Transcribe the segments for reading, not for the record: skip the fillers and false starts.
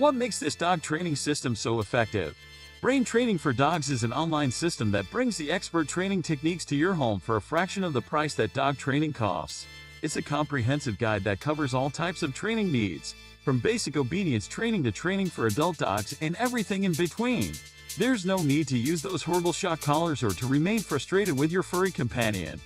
What makes this dog training system so effective? Brain Training for Dogs is an online system that brings the expert training techniques to your home for a fraction of the price that dog training costs. It's a comprehensive guide that covers all types of training needs, from basic obedience training to training for adult dogs and everything in between. There's no need to use those horrible shock collars or to remain frustrated with your furry companion.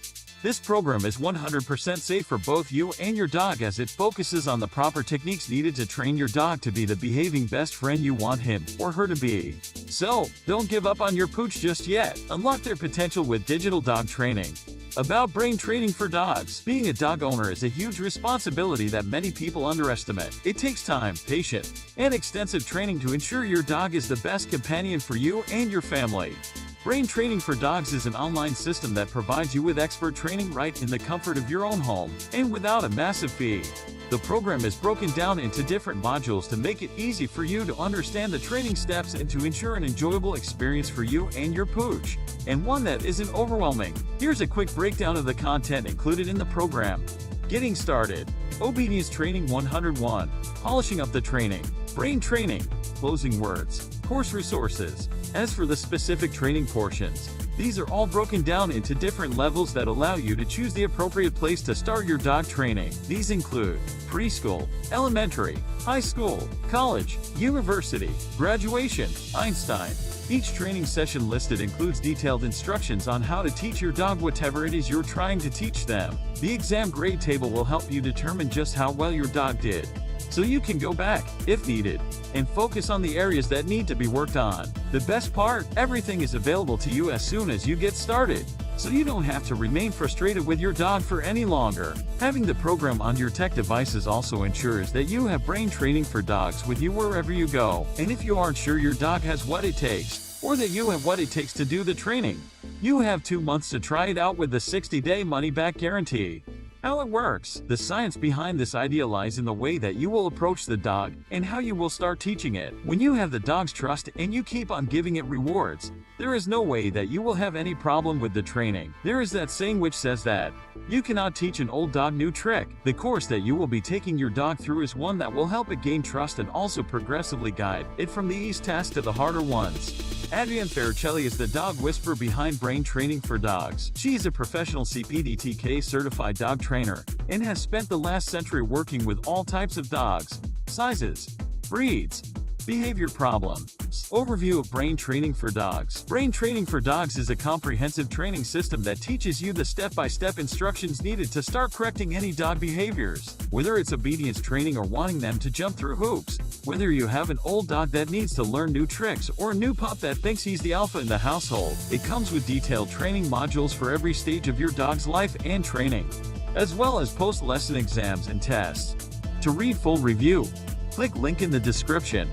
This program is 100% safe for both you and your dog, as it focuses on the proper techniques needed to train your dog to be the behaving best friend you want him or her to be. So, don't give up on your pooch just yet. Unlock their potential with digital dog training. About Brain Training for Dogs. Being a dog owner is a huge responsibility that many people underestimate. It takes time, patience, and extensive training to ensure your dog is the best companion for you and your family. Brain Training for Dogs is an online system that provides you with expert training right in the comfort of your own home, and without a massive fee. The program is broken down into different modules to make it easy for you to understand the training steps and to ensure an enjoyable experience for you and your pooch, and one that isn't overwhelming. Here's a quick breakdown of the content included in the program. Getting started. Obedience Training 101. Polishing up the training. Brain Training. Closing words. Course resources. As for the specific training portions, these are all broken down into different levels that allow you to choose the appropriate place to start your dog training. These include preschool, elementary, high school, college, university, graduation, Einstein. Each training session listed includes detailed instructions on how to teach your dog whatever it is you're trying to teach them. The exam grade table will help you determine just how well your dog did, so you can go back, if needed, and focus on the areas that need to be worked on. The best part, everything is available to you as soon as you get started, so you don't have to remain frustrated with your dog for any longer. Having the program on your tech devices also ensures that you have Brain Training for Dogs with you wherever you go. And if you aren't sure your dog has what it takes, or that you have what it takes to do the training, you have 2 months to try it out with the 60-day money-back guarantee. How it works. The science behind this idea lies in the way that you will approach the dog and how you will start teaching it. When you have the dog's trust and you keep on giving it rewards, there is no way that you will have any problem with the training. There is that saying which says that you cannot teach an old dog new trick. The course that you will be taking your dog through is one that will help it gain trust and also progressively guide it from the easy tasks to the harder ones. Adrienne Faricelli is the dog whisperer behind Brain Training for Dogs. She is a professional CPDTK certified dog trainer and has spent the last century working with all types of dogs, sizes, breeds, behavior problems. Overview of Brain Training for Dogs. Brain Training for Dogs is a comprehensive training system that teaches you the step-by-step instructions needed to start correcting any dog behaviors. Whether it's obedience training or wanting them to jump through hoops, whether you have an old dog that needs to learn new tricks or a new pup that thinks he's the alpha in the household, it comes with detailed training modules for every stage of your dog's life and training, as well as post-lesson exams and tests. To read full review, click link in the description.